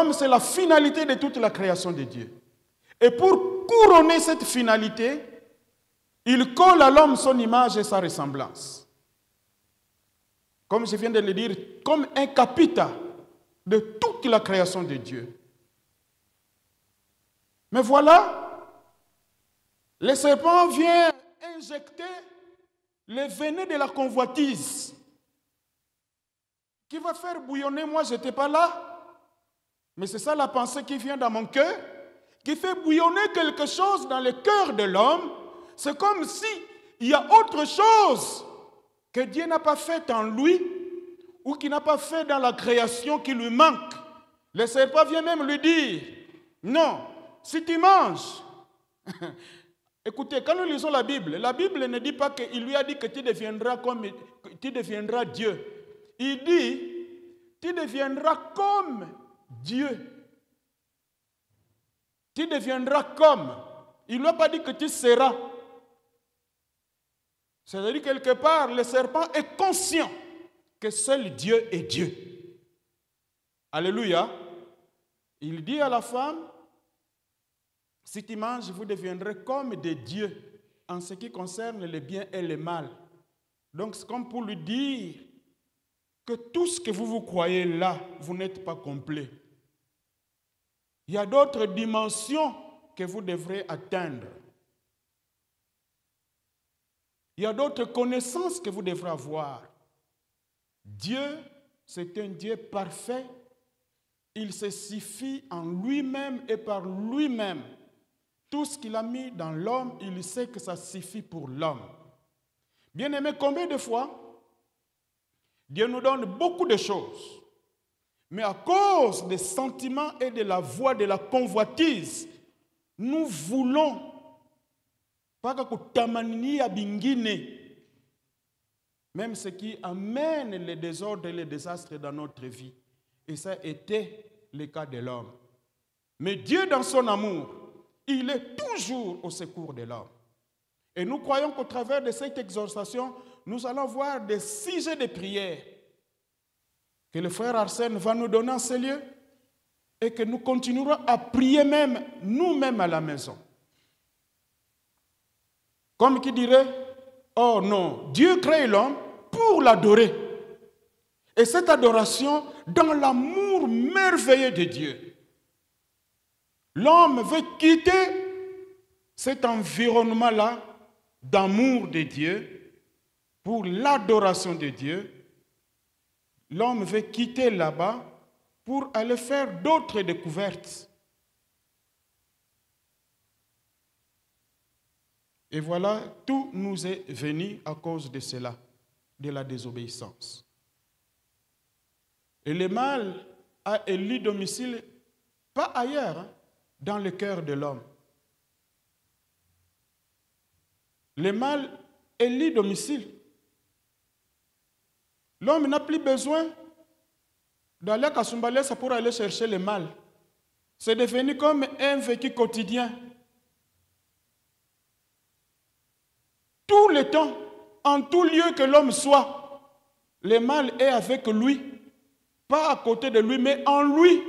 L'homme, c'est la finalité de toute la création de Dieu. Et pour couronner cette finalité, il colle à l'homme son image et sa ressemblance. Comme je viens de le dire, comme un capita de toute la création de Dieu. Mais voilà, le serpent vient injecter le venin de la convoitise qui va faire bouillonner. Moi, je n'étais pas là, mais c'est ça la pensée qui vient dans mon cœur, qui fait bouillonner quelque chose dans le cœur de l'homme. C'est comme si il y a autre chose que Dieu n'a pas fait en lui ou qu'il n'a pas fait dans la création qui lui manque. Le serpent vient même lui dire, non, si tu manges, écoutez, quand nous lisons la Bible ne dit pas qu'il lui a dit que tu deviendras Dieu. Il dit, tu deviendras comme Dieu. Tu deviendras comme. Il ne lui a pas dit que tu seras. C'est-à-dire quelque part, le serpent est conscient que seul Dieu est Dieu. Alléluia. Il dit à la femme, si tu manges, vous deviendrez comme des dieux en ce qui concerne le bien et le mal. Donc c'est comme pour lui dire que tout ce que vous croyez là, vous n'êtes pas complet. Il y a d'autres dimensions que vous devrez atteindre. Il y a d'autres connaissances que vous devrez avoir. Dieu, c'est un Dieu parfait. Il se suffit en lui-même et par lui-même. Tout ce qu'il a mis dans l'homme, il sait que ça suffit pour l'homme. Bien-aimé, combien de fois Dieu nous donne beaucoup de choses, mais à cause des sentiments et de la voix de la convoitise, nous voulons même ce qui amène les désordres et les désastres dans notre vie. Et ça a été le cas de l'homme. Mais Dieu, dans son amour, il est toujours au secours de l'homme. Et nous croyons qu'au travers de cette exhortation, nous allons voir des sujets de prière que le frère Arsène va nous donner en ces lieux et que nous continuerons à prier même nous-mêmes à la maison. Comme qui dirait, oh non, Dieu crée l'homme pour l'adorer. Et cette adoration dans l'amour merveilleux de Dieu. L'homme veut quitter cet environnement-là d'amour de Dieu pour l'adoration de Dieu. L'homme veut quitter là-bas pour aller faire d'autres découvertes. Et voilà, tout nous est venu à cause de cela, de la désobéissance. Et le mal a élu domicile, pas ailleurs, dans le cœur de l'homme. Le mal élit domicile. L'homme n'a plus besoin d'aller à Kasumbalesa pour aller chercher le mal. C'est devenu comme un vécu quotidien. Tout le temps, en tout lieu que l'homme soit, le mal est avec lui, pas à côté de lui, mais en lui.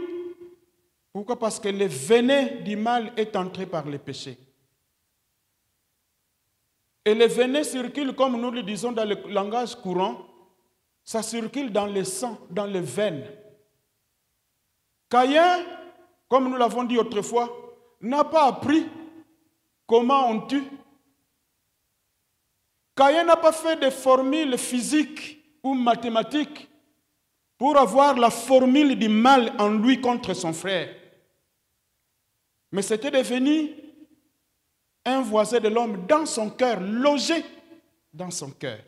Pourquoi? Parce que le venin du mal est entré par le péché. Et le venin circule, comme nous le disons dans le langage courant, ça circule dans le sang, dans les veines. Caïn, comme nous l'avons dit autrefois, n'a pas appris comment on tue. Caïn n'a pas fait de formule physique ou mathématique pour avoir la formule du mal en lui contre son frère. Mais c'était devenu un voisin de l'homme dans son cœur, logé dans son cœur.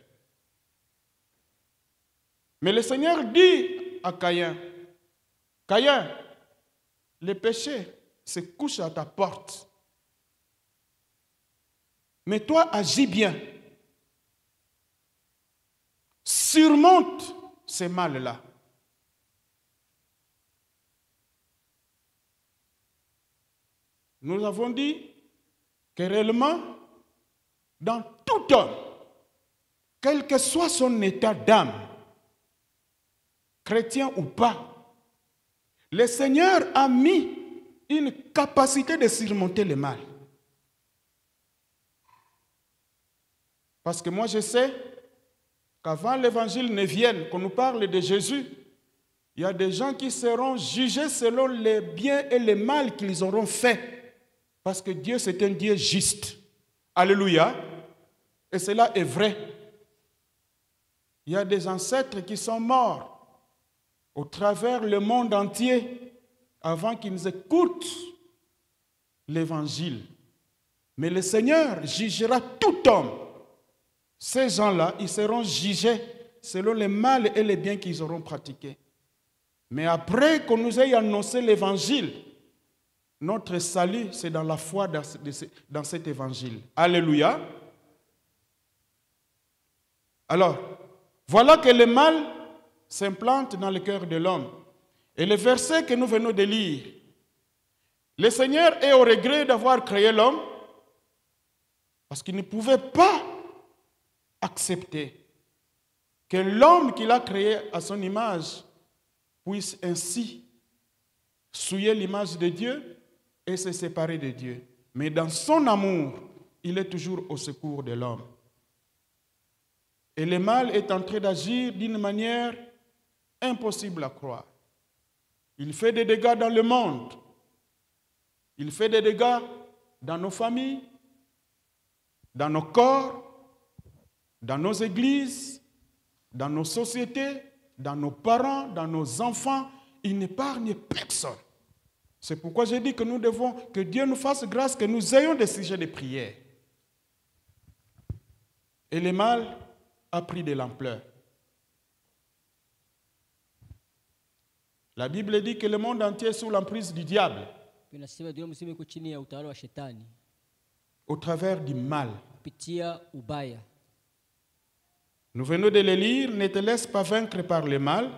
Mais le Seigneur dit à Caïn, Caïn, le péché se couche à ta porte. Mais toi, agis bien. Surmonte ce mal-là. Nous avons dit que réellement, dans tout homme, quel que soit son état d'âme, chrétien ou pas, le Seigneur a mis une capacité de surmonter le mal. Parce que moi je sais qu'avant l'évangile ne vienne, qu'on nous parle de Jésus, il y a des gens qui seront jugés selon les biens et les mal qu'ils auront fait. Parce que Dieu c'est un Dieu juste. Alléluia. Et cela est vrai. Il y a des ancêtres qui sont morts au travers le monde entier avant qu'ils écoutent l'évangile. Mais le Seigneur jugera tout homme. Ces gens-là, ils seront jugés selon les mal et les biens qu'ils auront pratiqués. Mais après qu'on nous ait annoncé l'évangile, notre salut, c'est dans la foi dans cet évangile. Alléluia. Alors, voilà que le mal s'implante dans le cœur de l'homme. Et le verset que nous venons de lire, le Seigneur est au regret d'avoir créé l'homme parce qu'il ne pouvait pas accepter que l'homme qu'il a créé à son image puisse ainsi souiller l'image de Dieu et se séparer de Dieu. Mais dans son amour, il est toujours au secours de l'homme. Et le mal est en train d'agir d'une manière impossible à croire. Il fait des dégâts dans le monde. Il fait des dégâts dans nos familles, dans nos corps, dans nos églises, dans nos sociétés, dans nos parents, dans nos enfants. Il n'épargne personne. C'est pourquoi j'ai dit que nous devons, que Dieu nous fasse grâce, que nous ayons des sujets de prière. Et le mal a pris de l'ampleur. La Bible dit que le monde entier est sous l'emprise du diable. Au travers du mal. Nous venons de le lire, ne te laisse pas vaincre par le mal,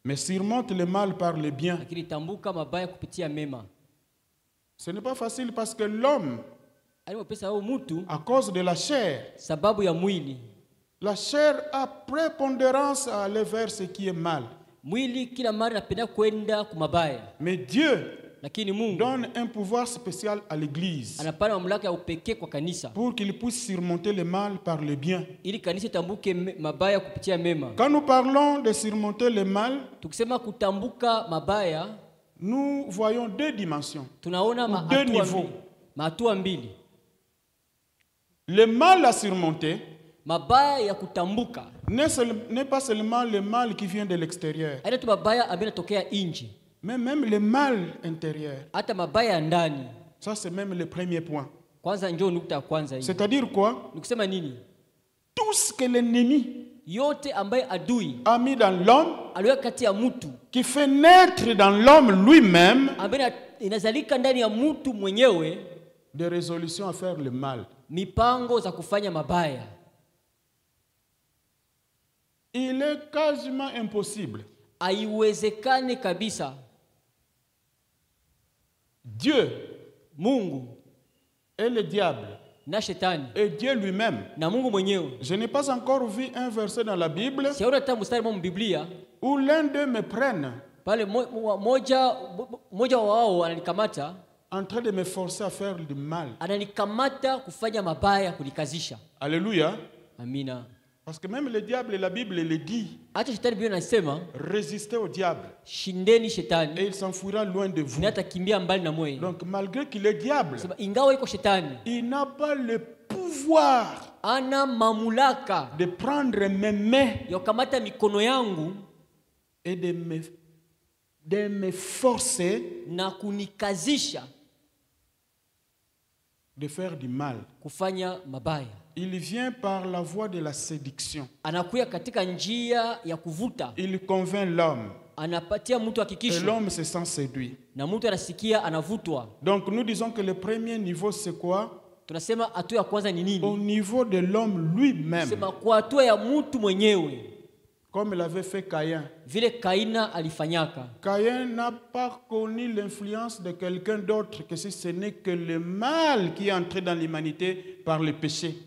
mais surmonte le mal par le bien. Ce n'est pas facile parce que l'homme, à cause de la chair, la chair a prépondérance à aller vers ce qui est mal. Mais Dieu donne un pouvoir spécial à l'Église pour qu'il puisse surmonter le mal par le bien. Quand nous parlons de surmonter le mal, nous voyons deux dimensions, deux niveaux. Le mal à surmonter n'est pas seulement le mal qui vient de l'extérieur, mais même le mal intérieur. Ça, c'est même le premier point. C'est-à-dire quoi? Tout ce que l'ennemi a mis dans l'homme, qui fait naître dans l'homme lui-même des résolutions à faire le mal. Il est quasiment impossible. Dieu, Mungu, et le diable, et Dieu lui-même. Je n'ai pas encore vu un verset dans la Bible où l'un d'eux me prenne en train de me forcer à faire du mal. Alléluia. Amina. Parce que même le diable et la Bible le dit. Résistez au diable. Et il s'enfuira loin de vous. Donc malgré qu'il est diable, il n'a pas le pouvoir de prendre mes mains et de me forcer de faire du mal. Il vient par la voie de la séduction. Il convainc l'homme. Et l'homme se sent séduit. Donc nous disons que le premier niveau c'est quoi? Au niveau de l'homme lui-même. Comme l'avait fait Caïn. Caïn n'a pas connu l'influence de quelqu'un d'autre que si ce n'est que le mal qui est entré dans l'humanité par le péché.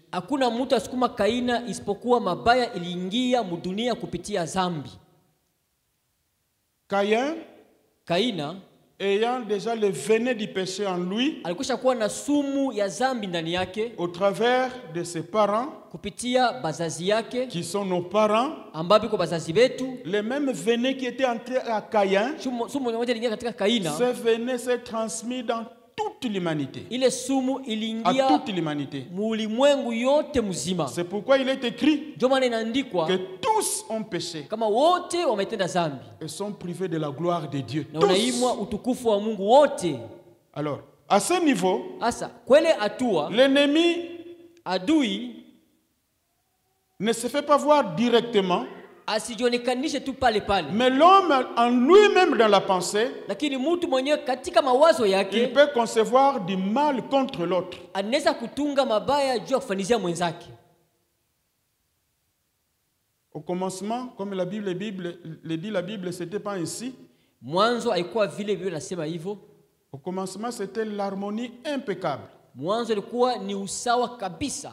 Kaina ayant déjà le venin du péché en lui, alikwisha kuwa na sumu ya zambi ndani yake au travers de ses parents, kupitia bazazi yake qui sont nos parents, ambapo iko bazazi betu. le même venin qui était entré à Caïn, Sumu moja iliingia katika Kaina, ce venin s'est transmis dans toute l'humanité. ile sumu À iliingia toute l'humanité. mulimwengu yote mzima. C'est pourquoi il est écrit Ndio maana inaandikwa que tous ont péché kama wote wametenda zambi et sont privés de la gloire de Dieu. na Tous. unaimwa utukufu wa Mungu wote. Alors, à ce niveau, Asa kwele atua l'ennemi adui ne se fait pas voir directement, asijionekanishe tu pale pale, mais l'homme en lui-même dans la pensée, lakini mtu mwenyewe katika mawazo il yake peut concevoir du mal contre l'autre. anaweza kutunga mabaya juu ya kufanizia mwenzake. Au commencement, comme la Bible le dit, la Bible, c'était pas ainsi. Mwanzo haikuwa vile Biblia inasema hivyo. Au commencement, c'était l'harmonie impeccable. Mwanzo ilikuwa ni usawa kabisa.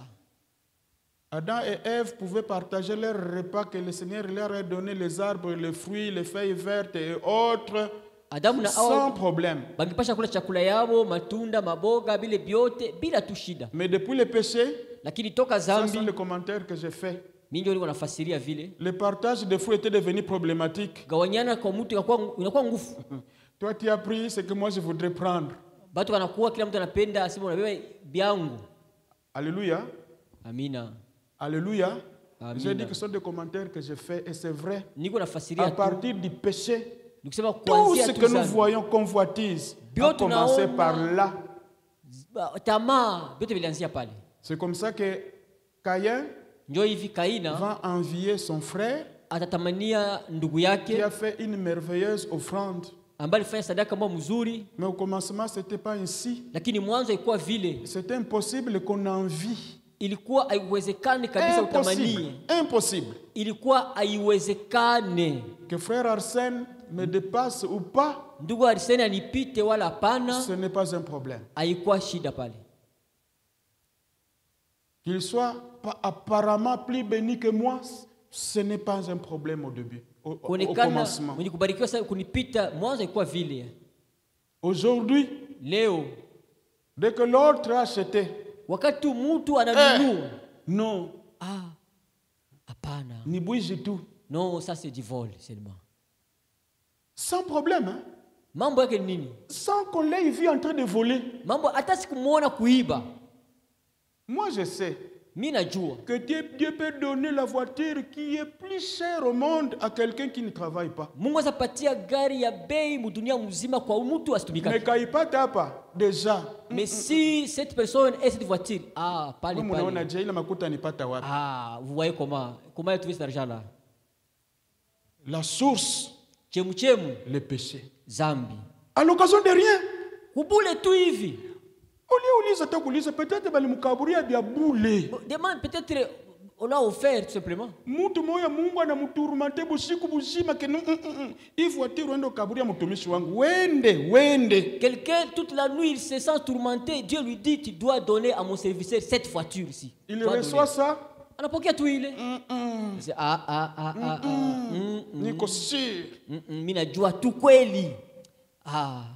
Adam et Ève pouvaient partager leur repas que le Seigneur leur a donné, les arbres, les fruits, les feuilles vertes et autres, Adamu na sans Hawa problème. bangipasha kula chakula yao, matunda, maboga, bile biote bila tu shida. Mais depuis le péché, Lakini toka ça zambi, c'est le commentaire que j'ai fait. mimi ndio niko nafasiria vile. Le partage des fruits était devenu problématique. Gawanyana kwa mtu inakuwa nguvu. Toi, tu as pris ce que moi je voudrais prendre. Batu wanakuwa kila mtu anapenda aseme unabeba byangu. Alléluia. Amina. Alléluia. Amina. J'ai dit que ce sont des commentaires que j'ai faits et c'est vrai. Niko nafasiria À tu. partir du péché, Nikisema tout kuanzia ce tu que nous zambi. voyons convoitise a Biote commencé tunaona- par là. Tamaa vyote vilianzia pale. C'est comme ça que Caïn Njoo hivi Kaina va envier son frère atatamania ndugu qui yake a fait une merveilleuse offrande. ambaye alifanya sadaka moja mzuri, Mais au commencement, ce n'était pas ainsi. lakini mwanzo ilikuwa vile. C'était impossible qu'on envie. Ilikuwa haiwezekani kabisa utamanie. Impossible. Impossible. Ilikuwa haiwezekane. Que frère Arsène me dépasse ou pas, Ndugu Arsene anipite wala hapana, ce n'est pas un problème. haikuwa shida pale. Qu'il soit apparemment plus béni que moi, ce n'est pas un problème au début, au Kuonekana commencement. mwenye kubarikiwa sasa kunipita, mwanzo ilikuwa vile. Aujourd'hui, Leo dès que l'autre a acheté, wakati mtu ananunua, non, hapana. ni bouge tout. Non, ça c'est du vol seulement. Sans problème, hein? Mambo yake ni nini? Sans qu'on l'ait vu en train de voler. Mambo hata sikumuona kuiba. Moi, je sais Mimi najua que Dieu peut donner la voiture qui est plus chère au monde à quelqu'un qui ne travaille pas. Mungu azapatia gari ya bei mudunia mzima kwa mtu asitumika. Mais quand il part pas, déjà, Mais si cette personne et cette voiture, pale nous on a pale. déjà il makuta ni pata wapi. Vous voyez comment il trouve cet argent là? La source, Chemu le péché. zambi. À l'occasion de rien. Kubule tu hivi. Peut-être balimkaburia bya bule. Demande peut-être on a offert tout simplement. Mtu moya Mungu anamuturumante busiku buzima ke hii voiture wende kaburia mtumishi wangu. Wende. Quelqu'un toute la nuit il se sent tourmenté, Dieu lui dit tu dois donner à mon serviteur cette voiture ici. Il reçoit ça. Anapokea tu ile. Niko sûr. Mimi najua tu kweli.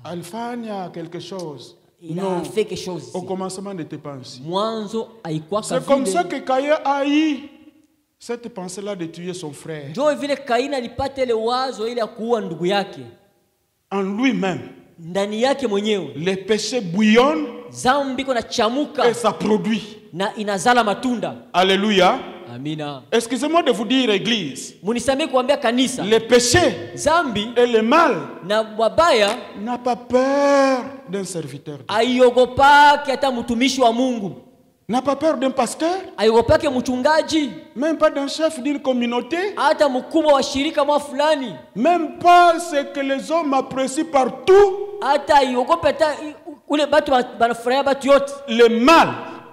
Alifanya quelque chose. Il a fait quelque chose. Au commencement n'était pas ainsi. Mwanzo haikuwa C'est comme ça que Caïn a eu cette pensée-là de tuer son frère. Ndio vile Kaina alipata ile wazo ile ya kuua ndugu yake. En lui-même. Ndani yake mwenyewe. Les péchés bouillonnent. Zambi iko nachamuka. Et ça produit. Na inazala matunda. Alléluia. Amina. Excusez-moi de vous dire, église. Munisamee kuambia kanisa. Le péché Zambi et le mal na wabaya n'a pas peur d'un serviteur. aiogopake hata mtumishi wa Mungu. N'a pas peur d'un pasteur. Aiogopake mchungaji. Même pas d'un chef d'une communauté. Hata mkubwa wa shirika mwa fulani. Même pas ce que les hommes apprécient partout. Hata aiogope hata ule batu banafurahia batu yote. Le mal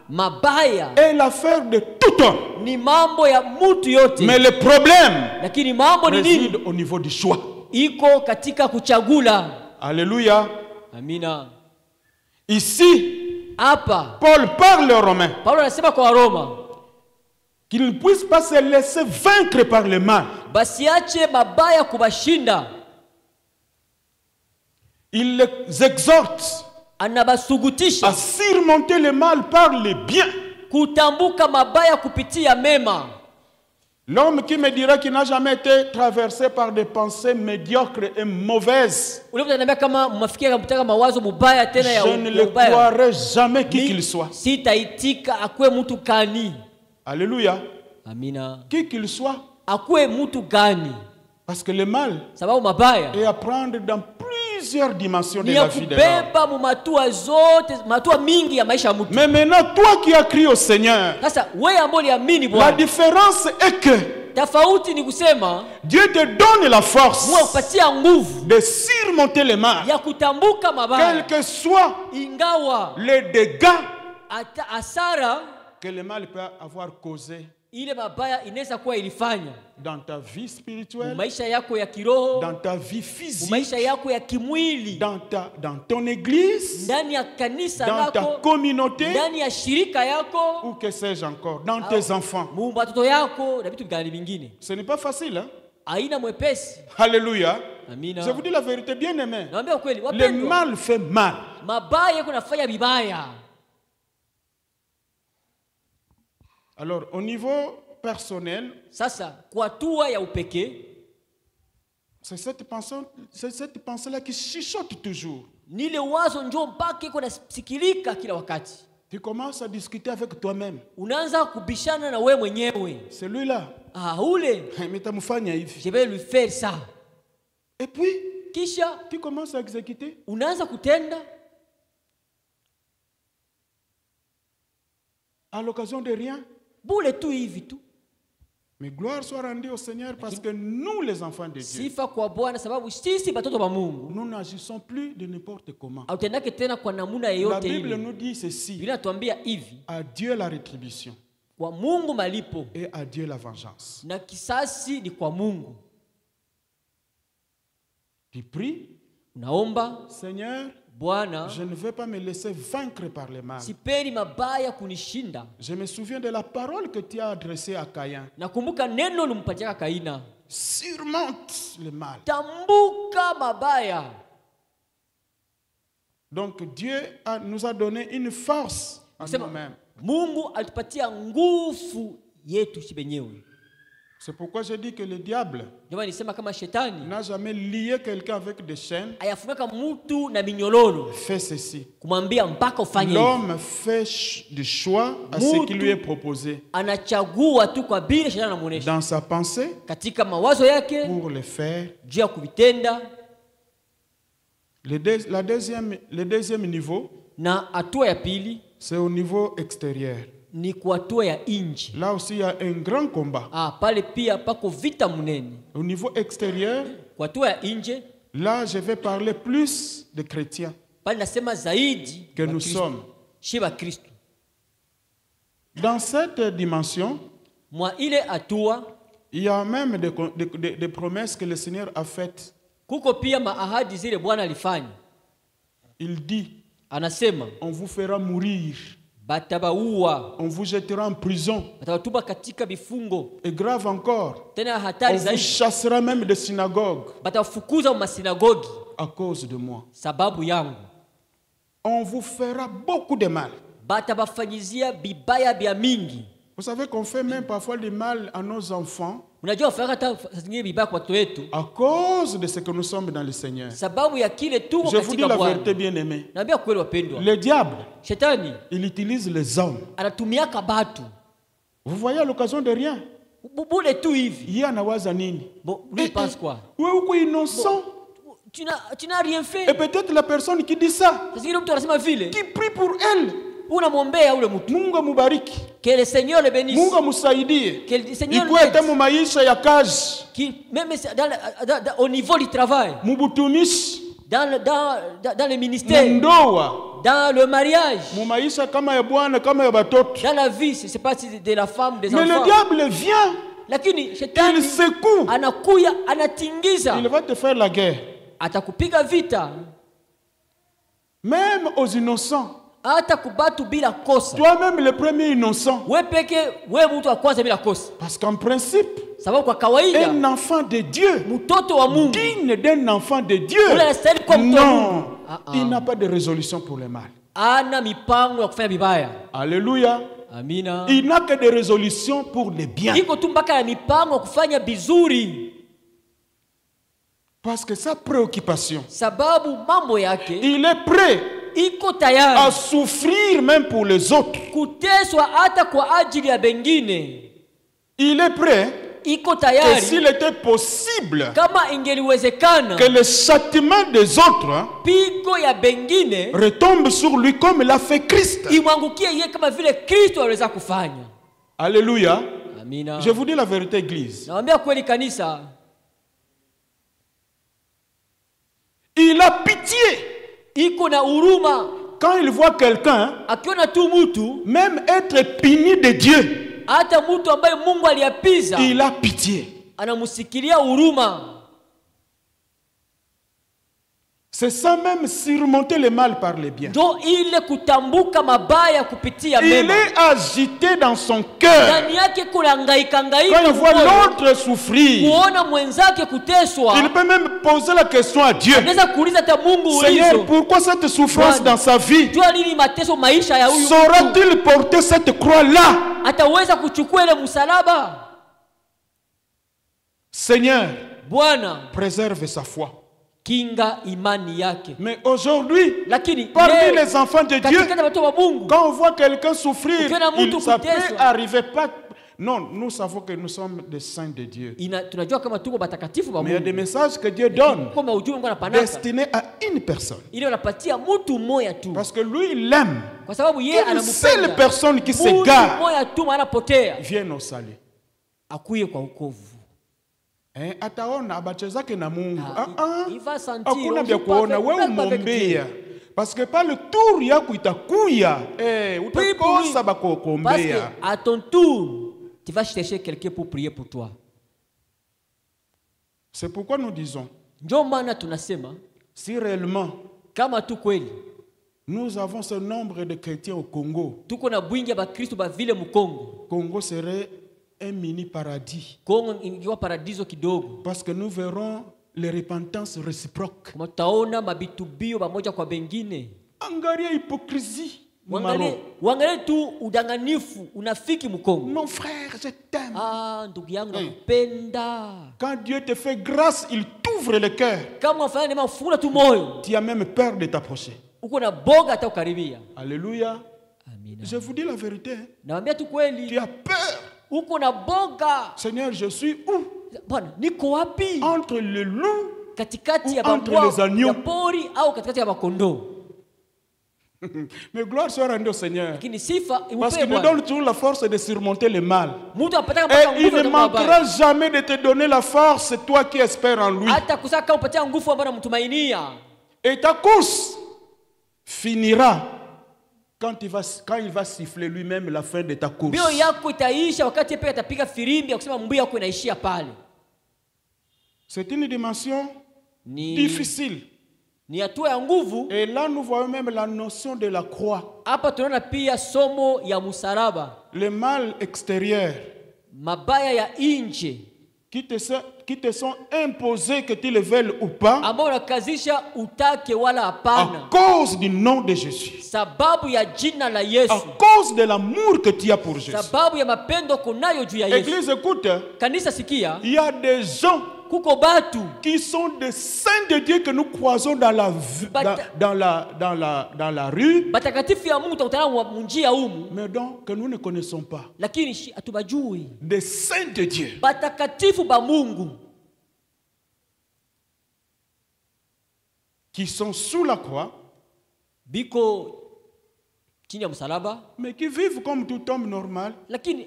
mabaya est l'affaire de tout homme. Ni mambo ya mtu yote. Mais le problème lakini mambo ni nini? réside au niveau du choix. Iko katika kuchagula. Alléluia. Amina. Ici, hapa Paul parle aux Romains. Paulo anasema kwa Roma qu'ils ne puissent pas se laisser vaincre par le mal. Basiache mabaya kubashinda. Il les exhorte anabasugutisha à surmonter le mal par le bien. kutambuka mabaya kupitia mema. L'homme qui me dira qu'il n'a jamais été traversé par des pensées médiocres et mauvaises, je ne le croirai jamais qui qu'il soit. Alléluia. Qui qu'il soit. Parce que le mal est à prendre dans plusieurs dimensions de la vie de l'homme. Mais maintenant, toi qui as crié au Seigneur, la différence est que Dieu te donne la force de surmonter le mal, quel que soit les dégâts que le mal peut avoir causé dans ta vie spirituelle, dans ta vie physique, dans ton église, dans ta communauté, ou que sais-je encore, dans tes enfants. Ce n'est pas facile, hein? Alléluia. Je vous dis la vérité, bien aimé. Le mal fait mal. Alors, au niveau personnel, c'est cette pensée-là qui chuchote toujours. Tu commences à discuter avec toi-même. Celui-là, je vais lui faire ça. Et puis, tu commences à exécuter. À l'occasion de rien. Mais gloire soit rendue au Seigneur parce que nous, les enfants de Dieu, nous n'agissons plus de n'importe comment. La Bible nous dit ceci: à Dieu la rétribution et à Dieu la vengeance. Tu pries, Seigneur, je ne veux pas me laisser vaincre par le mal. Je me souviens de la parole que tu as adressée à Caïn. Surmonte le mal. Donc Dieu nous a donné une force en nous-mêmes. C'est pourquoi je dis que le diable n'a jamais lié quelqu'un avec des chaînes. Fait ceci. L'homme fait du choix à ce qui lui est proposé dans sa pensée pour le faire. Le deuxième niveau, c'est au niveau extérieur. Là aussi il y a un grand combat. Au niveau extérieur, là je vais parler plus de chrétiens que nous sommes. Dans cette dimension, il y a même des promesses que le Seigneur a faites. Il dit, on vous fera mourir. On vous jettera en prison. Et grave encore, on vous chassera même des synagogues à cause de moi. On vous fera beaucoup de mal. Vous savez qu'on fait même parfois du mal à nos enfants à cause de ce que nous sommes dans le Seigneur. Je vous dis la vérité, bien aimé. Le diable, il utilise les hommes. Vous voyez à l'occasion de rien. Il y a Nawazanini. Lui pense quoi? Innocent. Tu n'as rien fait. Et peut-être la personne qui dit ça, qui prie pour elle, Mungu mubariki. Que le Seigneur le bénisse. Mungu musaidie. Que le Seigneur l'aide. Même au niveau du travail. Mubutumishi. Dans le ministère. Dans le mariage. Dans la vie, c'est pas de la femme, des enfants. Mais le diable vient. Il secoue. Il va te faire la guerre. Même aux innocents. Toi-même le premier innocent. Parce qu'en principe, un enfant de Dieu, digne d'un enfant de Dieu, non, il n'a pas de résolution pour le mal. Ana mipango ya kufanya vibaya. Alléluia. Amina. Il n'a que des résolutions pour le bien. Iko tu mpaka ya mipango kufanya bizuri. Parce que sa préoccupation, sababu mambo yake, il est prêt iko tayari à souffrir même pour les autres. Kuteswa hata kwa ajili ya bengine. Il est prêt iko tayari que s'il était possible kama ingeliwezekana que le châtiment des autres pigo ya bengine retombe sur lui comme l'a fait Christ. Imwangukie yeye kama vile Kristo aliweza kufanya. Alléluia. Amina. Je vous dis la vérité, église. Naambia kweli kanisa. Il a pitié. Iko na huruma. Quand il voit quelqu'un, akiona tu mtu, même être puni de Dieu, hata mtu ambaye Mungu aliapiza, il a pitié. Anamusikilia huruma. C'est ça même surmonter le mal par le bien. Do ile kutambuka mabaya kupitia il mema. Est agité dans son cœur. Ndani yake kuna ngaika. Quand il voit l'autre souffrir, kuona mwenzake kuteswa, il peut même poser la question à Dieu. Anaweza kuuliza hata Mungu ulizo. Seigneur, pourquoi cette souffrance dans sa vie? Jua nini mateso maisha ya huyu? Saura-t-il porter cette croix là? Ataweza kuchukua ile msalaba? Seigneur, Bwana, préserve sa foi. Kinga imani yake. Mais aujourd'hui, lakini parmi les enfants de Dieu, Mungu, quand on voit quelqu'un souffrir, ça peut arriver pas. Non, nous savons que nous sommes des saints de Dieu. Mais il y a des messages que Dieu donne destinés à une personne. Parce que lui, il aime. Une seule personne qui s'égare vient au salut. Ataona abachezake na Mungu. Hakuna vya kuona wewe umombea. Parce que pas le tour yako itakuya. Utakosa bakuombea. Parce que à ton tour, tu vas chercher quelqu'un pour prier pour toi. C'est pourquoi nous disons, ndio maana tunasema, si réellement kama tu kweli nous avons ce nombre de chrétiens au Congo, tuko na bwingi ya Bakristo ba vile mu Congo, Congo serait un mini paradis. Kongo ingekuwa paradiso kidogo. Parce que nous verrons les repentances réciproques. Mtaona mabitubio pamoja kwa bengine. Angalia hypocrisie. Wangalie tu udanganifu, unafiki mu Kongo. Mon frère, je t'aime. Ndugu yangu nakupenda. Quand Dieu te fait grâce, il t'ouvre le cœur. Kama unafanya neema fungula tu moyo. Tu as même peur de t'approcher. Uko na boga hata ukaribia. Alléluia. Amina. Je vous dis la vérité. Naambia tu kweli. Tu as peur. Uko na boga. Seigneur, je suis où? Bwana, niko wapi? Entre le loup katikati ya agneaux. Ya pori au katikati ya makondoo. Mais gloire soit rendue au Seigneur. Parce qu'il nous donne toujours la force de surmonter le mal. Et il ne manquera jamais de te donner la force, toi qui espères en lui. Et ta course finira quand il va siffler lui-même la fin de ta course. C'est une dimension difficile. Et là nous voyons même la notion de la croix. Le mal extérieur qui te sont imposés, que tu le veuilles ou pas, à cause du nom de Jésus, à cause de l'amour que tu as pour Jésus. Église, écoute, il y a des gens qui sont des saints de Dieu que nous croisons dans la rue, mais donc que nous ne connaissons pas. Des saints de Dieu qui sont sous la croix, mais qui vivent comme tout homme normal. Ils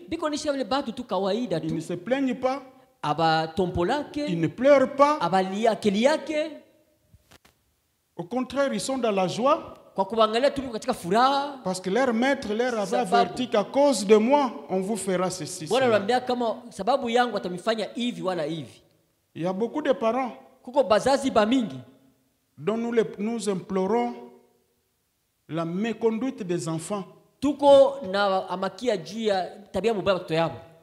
ne se plaignent pas. Ils ne pleurent pas. Au contraire, ils sont dans la joie. Parce que leur maître leur avait averti qu'à cause de moi, on vous fera ceci. Il y a beaucoup de parents dont nous implorons la méconduite des enfants.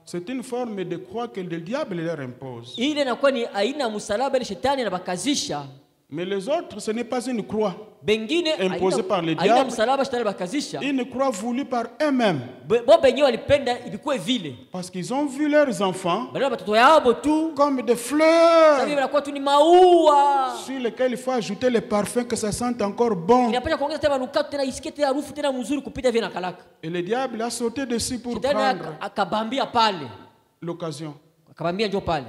C'est une forme de croix que le diable leur impose. Mais les autres, ce n'est pas une croix Bengine imposée par le haina diable, msalaba shetani bakazisha. une croix voulue par eux-mêmes. Bo benyewe walipenda ibikuwe vile. Parce qu'ils ont vu leurs enfants Badala batoto yabo tu. comme des fleurs Sasa banakuwa tu ni maua. sur lesquelles il faut ajouter les parfums que ça sente encore bon. Inapaswa kuongeza tena manukato tena isikie tena harufu tena mzuri kupita vile na kalaka. Et le diable a sauté dessus pour Shetani prendre akabambia pale. l'occasion. Akabambia njoo pale.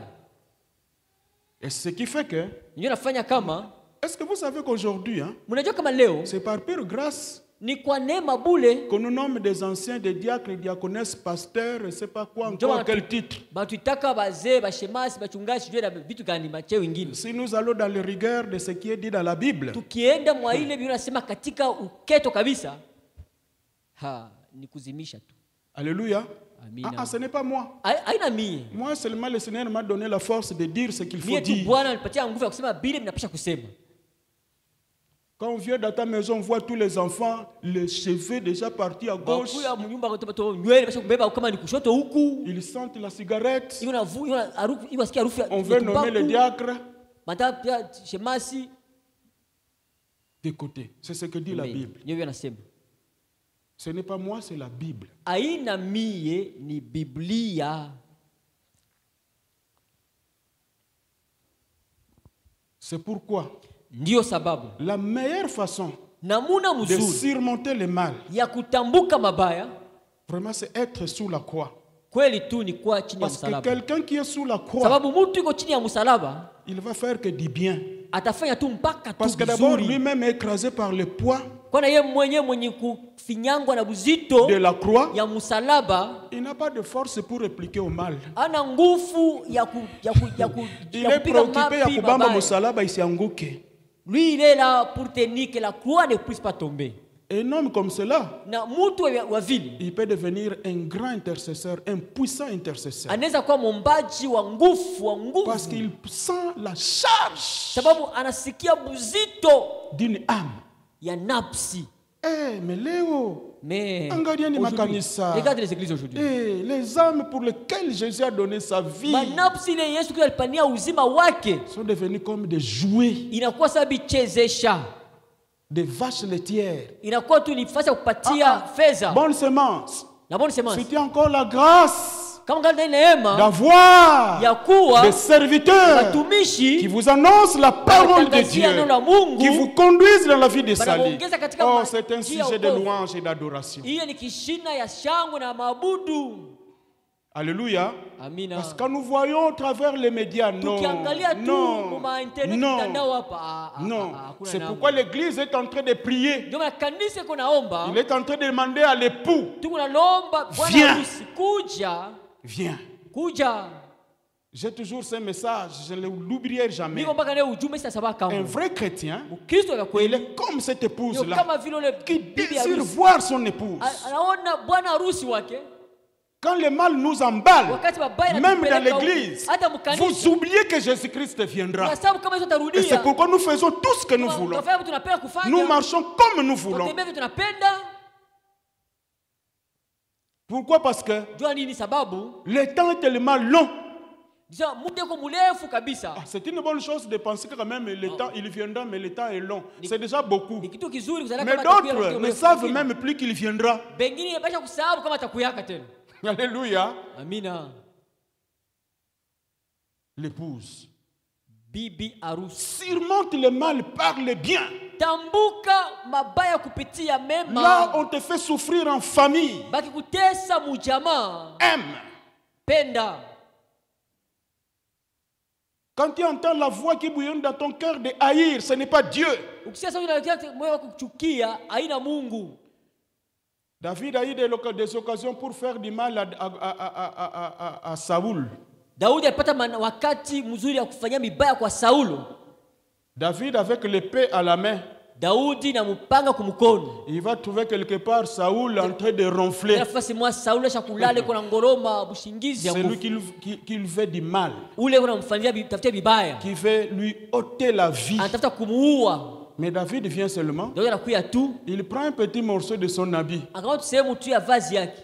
Et ce qui fait que, Ndio nafanya kama est-ce que vous savez qu'aujourd'hui, hein, mnajua kama leo c'est par pure grâce ni kwa neema bule qu'on nous nomme des anciens, des diacres, des diaconesses, pasteurs, je ne sais pas quoi Njoo encore, batu- quel titre. batutaka bazee bashemasi bachungaji sijui na vitu gani macheo wengine. Si nous allons dans les rigueurs de ce qui est dit dans la Bible, Tukienda mwa ile Biblia inasema katika uketo kabisa, ni kuzimisha tu. alléluia. Amina. Ce n'est pas moi. Haina mie. Moi seulement, le Seigneur m'a donné la force de dire ce qu'il faut Mie tu dire. Bwana alipatia nguvu ya kusema Biblia mnapasha kusema. Quand on vient dans ta maison, on voit tous les enfants, les cheveux déjà partis à gauche. Bakuya mnyumba kwa to nywele basha kubeba kama ni kushoto huku. Ils sentent la cigarette. Iko na vu, iko na harufu, iko sikia harufu ya On veut nommer le diacre Mata pia shemasi de côté. C'est ce que dit la Bible. Ndio anasema. Ce n'est pas moi, c'est la Bible. Aina mie ni Biblia. C'est pourquoi Ndio sababu la meilleure façon namuna de mzuri surmonter le mal, ya kutambuka mabaya vraiment, c'est être sous la croix. kweli tu ni kwa chini ya Parce que msalaba. quelqu'un qui est sous la croix, Sababu mtu yuko chini ya msalaba il va faire que du bien. atafanya tu mpaka tu Parce que d'abord, vizuri. lui-même est écrasé par le poids Kwana yeye mwenye kufinyangwa na buzito de la croix. ya msalaba, Il n'a pas de force pour répliquer au mal. ana nguvu ya Il est préoccupé à kubamba musalaba isianguke. Lui il est là pour tenir que la croix ne puisse pas tomber. Un homme comme cela, Na mtu wa vile il peut devenir un grand intercesseur, un puissant intercesseur. anaweza kuwa mwombaji wa nguvu Parce qu'il sent la charge sababu anasikia buzito d'une âme. ya nafsi. Mais Léo, Mais Angalia ni aujourd'hui, makanisa. regarde les églises aujourd'hui. Les âmes pour lesquelles Jésus a donné sa vie Manafsi ile Yesu Kristo alipania uzima wake sont devenues comme des jouets, inakuwa sababu ichezesha, des vaches laitières. inakuwa tu ni fasi ya kupatia fedha Bonne semence. na bonne semence. C'était encore la grâce Kama ngani neema d'avoir ya kuwa des serviteurs qui watumishi vous annoncent la parole de wanatangazia neno Dieu, la Mungu, qui vous conduisent dans la vie de salut. wanaongeza katika Oh, c'est un njia ya sujet de wokovu. louange et d'adoration. Hiyo ni kishina ya shangwe na maabudu. Alléluia. Amina. Parce que quand nous voyons au travers les médias, non, Tukiangalia tu non, kwa internet non, mtandao hapa. non. Hakuna C'est namna. pourquoi l'Église est en train de prier. Ndio maana kanisa iko naomba, Il est en train de demander à l'époux, tuko nalomba bwana Viens. harusi kuja, viens. kuja. J'ai toujours ce message, je ne l'oublierai jamais. Niko mpaka leo ujumbe sasa Un kama. vrai chrétien, Mkristo wa il kweli est comme cette ndio épouse-là, kama vile ule qui bibi désire harusi. voir son épouse. Anaona bwana harusi wake Quand le mal nous emballe, wakati mabaya même dans yanatupeleka l'église, hata vous mkanisa. oubliez que Jésus-Christ viendra. Kwa sababu kama Yesu Et c'est atarudia, pourquoi nous faisons tout ce que nous voulons. tunafanya vitu tunapenda Nous kufanya. marchons comme nous voulons. Tutembea vitu tunapenda. Pourquoi? Parce que Jua nini sababu? le temps est tellement long. Disha muda uko mrefu kabisa. C'est une bonne chose de penser que quand même le temps il viendra, mais le temps est long. C'est déjà beaucoup. Ni kitu kizuri kuzala Mais kama atakuya d'autres wakati ne mrefu, savent lakini même plus qu'il viendra. Bengine basha kusahau kama atakuyaka tena. Alléluia. Amina. L'épouse Bibi harusi. surmonte le mal par le bien. Tambuka mabaya kupitia mema. Là, on te fait souffrir en famille. Baki kutesa mujamaa. Aime. Penda. Quand tu entends la voix qui bouillonne dans ton cœur de haïr, ce n'est pas Dieu. Ukisikia sauti inaletea moyo wa kuchukia, haina Mungu. David a eu des occasions pour faire du mal à Saoul. Daudi alipata wakati mzuri ya kufanyia mibaya kwa Saulo. David avec l'épée à la main, Daudi na mpanga kumkono. il va trouver quelque part Saoul en train de ronfler. Nafasi mwa Saulo shakulale kuna ngoroma bushingizi ya C'est lui nguvu. qui lui fait du mal, Ule kuna mfanyia tafutia vibaya. qui veut lui ôter la vie. Anatafuta kumuua. Mais David vient seulement, Daudi anakuya tu, il prend un petit morceau de son habit. akaona sehemu tu ya vazi yake.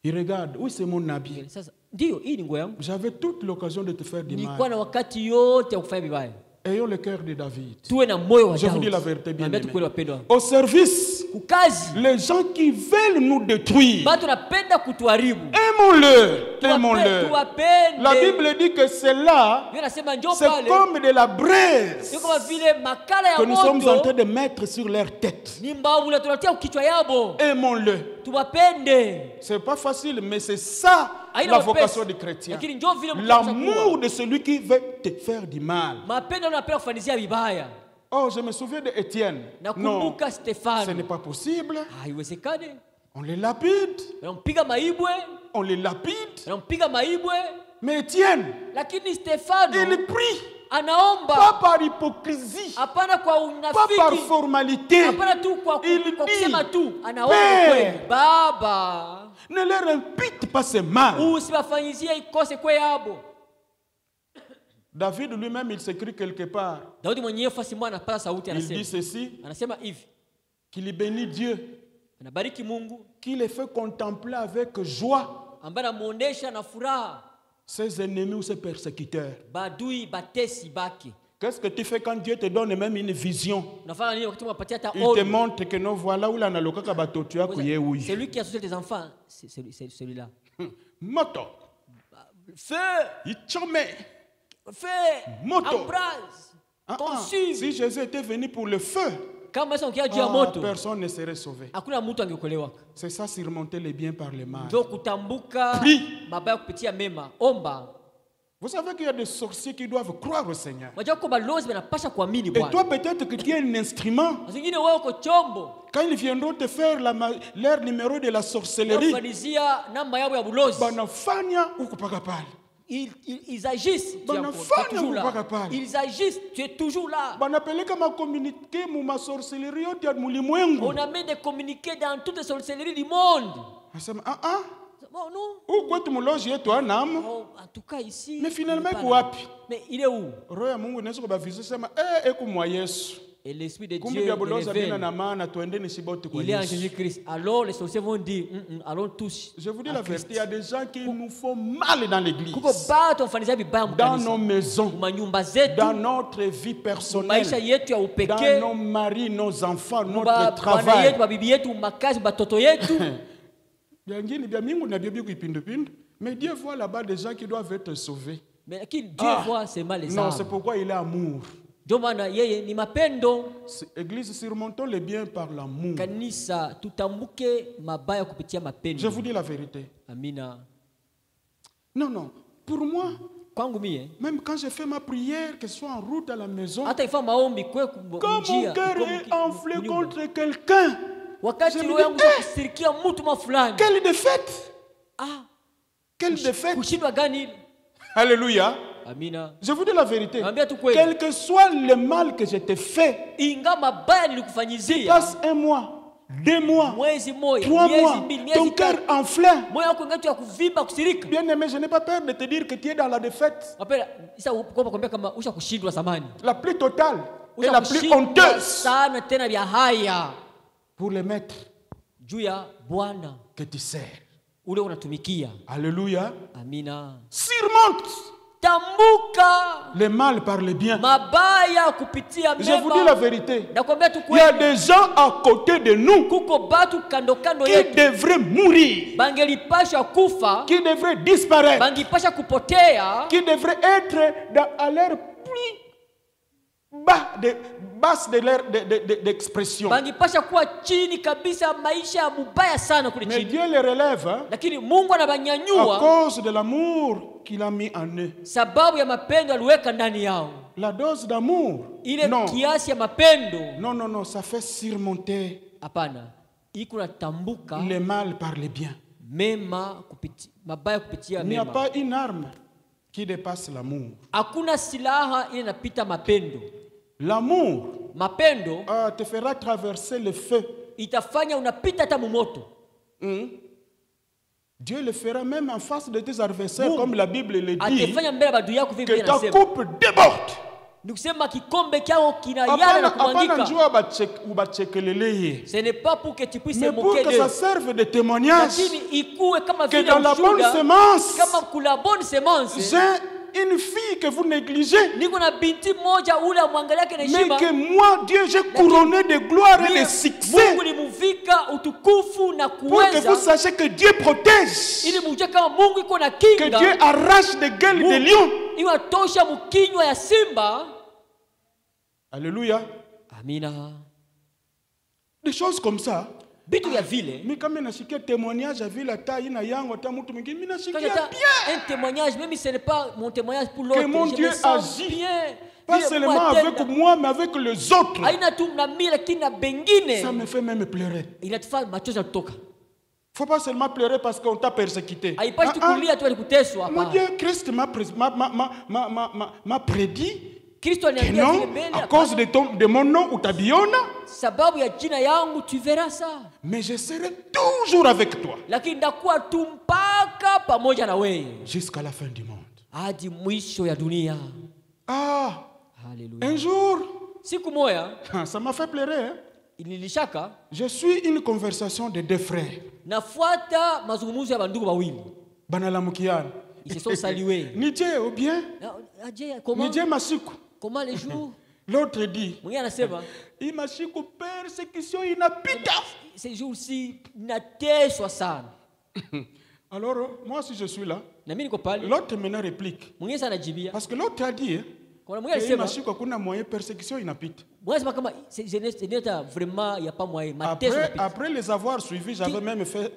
Il regarde, oui, c'est mon habit. Sasa ndio hii ni nguo yangu. J'avais toute l'occasion de te faire du Nilikuwa mal. na wakati yote ya kufanya vibaya. Ayons le cœur de David. Tuwe na moyo wa Je vous Daudi. dis la vérité, bien Naambia aimé. tu kweli wapendwa. Au service, Kukazi les gens qui veulent nous détruire, bado napenda kutuharibu. aimons-le, aimons-le. Tuwapende. La Bible dit que c'est là, Yeye anasema njoo c'est pale. comme de la braise Sio kama vile makala que ya nous sommes en train moto. de mettre sur leur tête. Ni mbavu na tunatia kichwa yabo. Aimons-le. Tuwapende. C'est pas facile, mais c'est ça Haina la wepesi. vocation du chrétien. Lakini njoo vile L'amour de celui qui veut te faire du mal. mapendo unapenda kufanizia vibaya. Oh, je me souviens de Étienne. Non, Nakumbuka ce Stefano. n'est pas possible. Haiwezekani. On les lapide, Wanampiga maibwe, on les lapide. wanampiga maibwe, Mais Étienne, lakini Stefano il prie, pas anaomba par hypocrisie, hapana kwa pas par unafiki, formalité. hapana tu kwa Il kusema dit, tu, anaomba Père, kweli. Baba, ne leur impute pas ce mal. usiwafanyizie ikose kwe yabo. David lui-même, il s'écrit quelque part. Daudi mwenyewe fasi mwana anapata sauti Il dit anasema, ceci, anasema hivi, qu'il bénit Dieu, anabariki Mungu qu'il les fait contempler avec joie ambaye anamuonesha na furaha ses ennemis ou ses persécuteurs. badui batesi bake. Qu'est-ce que tu fais quand Dieu te donne même une vision? Unafanya nini wakati unapatia hata Il te onyo? montre que non, voilà où la naloka batoto yako ye oui. C'est lui qui associe tes enfants, c'est celui-là. Moto, Feu, ichome. feu, Moto. embrase, Ah, ah. consume. Si Jésus était venu pour le feu, Kama sasa ukia juu ya moto, personne ne serait sauvé. hakuna mtu angeokolewa. C'est ça, surmonter les biens par le mal. Ndio kutambuka Prie. mabaya kupitia mema. Omba. Vous savez qu'il y a des sorciers qui doivent croire au Seigneur. Unajua kwa balozi wanapasha kuamini Et Bwana. toi, peut-être que tu es un instrument. Zingine wewe uko chombo. Quand ils viendront te faire leur numéro de la sorcellerie, Kufanizia namba yao ya bulozi. banafanya huko paka pale. Ils agissent. Tu es Banafanya toujours mpaka là. pale. Ils agissent. Tu es toujours là. Banapeleka makomunike mu masorcellerie yote ya mulimwengu. On amène des communiqués dans toutes les sorcelleries du monde. Asema Bon, non. huku kwetu muloji yetu anamu. Oh, en tout cas ici. Mais finalement il est pas iko là. wapi? Mais il est où? Roho ya Mungu inaweza kubavizia sema ekumwa Yesu. Et l'Esprit de Kumbe Dieu bya le buloza bina révèle. na maana tuendeni sibote kwa Il est en Yesu. Jésus-Christ. Alors les sorciers vont dire, allons tous. Je vous dis à la Christ. vérité, il y a des gens qui nous font mal dans l'église, Kuko bato wafanizia vibaya dans nos mkanisa. maisons, Manyumba zetu, dans notre vie personnelle, maisha yetu ya dans upekee, nos maris, nos enfants, notre bwana yetu, travail. babibi yetu, makazi, batoto yetu. Byangini bya mingu na byo bikipindupindu. Mais Dieu voit là-bas des gens qui doivent être sauvés. Mais lakini Dieu voit seulement les Non, c'est âmes. pourquoi il est amour. Ndio maana yeye ni mapendo. Église, surmontons les biens par l'amour. Kanisa tutambuke mabaya kupitia Je mapendo. vous dis la vérité. Amina. Non, non. Pour moi, Kwangu mie, même quand je fais ma prière, que ce soit en route à la maison, hata ifa maombi kwe quand mon cœur est enflé contre quelqu'un, wakati je me roho dis, yangu kusirikia mtu fulani. quelle défaite! Ah, Quelle défaite! kushindwa gani ile? Alléluia! Amina. Je vous dis la vérité. Naambia tu kweli. Quel que soit le mal que je t'ai fait, Inga mabaya nilikufanyizia. passe un mois, 2 mois, Mwezi moja, 3 miezi mois, mbili, ton miezi cœur tatu. enflé. Moyo wako ngatu ya kuvimba kusirika. Bien aimé, je n'ai pas peur de te dire que tu es dans la défaite Wapenda, isa uko kwambia kama usha kushindwa zamani. la plus totale et Usha la plus kushindwa honteuse sana tena vya haya pour les maîtres juu ya Bwana que tu sers. ule unatumikia. Alléluia. Amina. Surmonte Tambuka le mal par le bien. mabaya kupitia Je vous dis la mema. vérité. Nakwambia tu Il y a kweli. des gens à côté de nous Kuko batu kando kando qui yetu devraient mourir, bangelipasha kufa, qui devraient disparaître, bangipasha kupotea, qui devraient être à leur plus basse d'expression. bangipasha kuwa chini kabisa ya maisha ya mubaya sana kule Mais chini. Dieu les relève hein, Lakini Mungu à anabanyanyua cause de l'amour qu'il a mis en eux. sababu ya mapendo aliweka ndani yao. La dose d'amour, Ile non, kiasi ya mapendo, non, non, non, ça fait surmonter hapana, iko natambuka le mal par le bien. mema kupitia mabaya kupitia Il n'y a mema. pas une arme qui dépasse l'amour. Hakuna silaha ile inapita mapendo. L'amour Mapendo te fera traverser le feu. itafanya unapita hata mumoto. Dieu le fera même en face de tes adversaires, comme la Bible le dit, Atafanya mbele ya badui yako vile que vile ta anasema. coupe déborde. Ni kusema kikombe kyao kinayala na Hapana kumwangika. njua ubachekelele. Ce n'est pas pour que tu puisses te Mais pour moquer que d'eux. ça serve de témoignage Lakini ikuwe kama que vile dans la bonne ushuhuda, semence, kama kula bonne semence. j'ai une fille que vous négligez. Niko na binti moja ule amwangalia yake na Mais heshima. que moi, Dieu, j'ai couronné de gloire et de succès. Mungu limuvika utukufu na Pour que vous kuweza. sachiez que Dieu protège. Ili mujue kama Mungu iko na Que kinga. Dieu arrache des gueules de lions. Iwa tosha mkinywa ya simba. Alléluia. Amina. Des choses comme ça. Bitu ya vile. Mais quand même, je témoignage à ville, ina yango, ta mutu mwingine, mimi nasikia Quand j'attends bien. un témoignage, même si ce n'est pas mon témoignage pour l'autre, Que mon je Dieu me sens agit. bien. Pas Vile seulement Mungu avec atenda. moi, mais avec les autres. Haina tu na mimi lakini na bengine. Ça me fait même pleurer. Inatufanya machozi yanatoka. Faut pas seulement pleurer parce qu'on t'a persécuté. Haipashi tu kulia tu alikuteswa Mon hapa. Dieu, Christ m'a prédit Kristo que aliniambia vile non, mbele à cause de mon nom, utabiona, sababu ya jina yangu tu verras ça. mais je serai toujours avec toi Lakini ndakuwa tu mpaka pamoja na wewe jusqu'à la fin du monde. hadi mwisho ya dunia. Ah, Haleluya. un jour, Siku moja ça m'a fait pleurer. Hein? nilishaka Je suis une conversation de deux frères. nafuata mazungumzo ya bandugu wawili. Banalamukiana. Ils se sont salués. Nije ou bien, Aje, comment Nije Masiku. comment les jours? L'autre dit, Mwingine anasema hii Masiku persécution inapita. ces jours-ci nateswa sana. Alors, moi si je suis là, Na mimi niko pale. l'autre maintenant réplique. Mwingine sana anajibia. Parce que l'autre a dit, Kuna mwingine hii alisema, Masiku hakuna moyen persécution inapita. mwingine anasema kama jeunesse vraiment il y a pas moyen mateso yanapita. Après les avoir suivis, j'avais même fait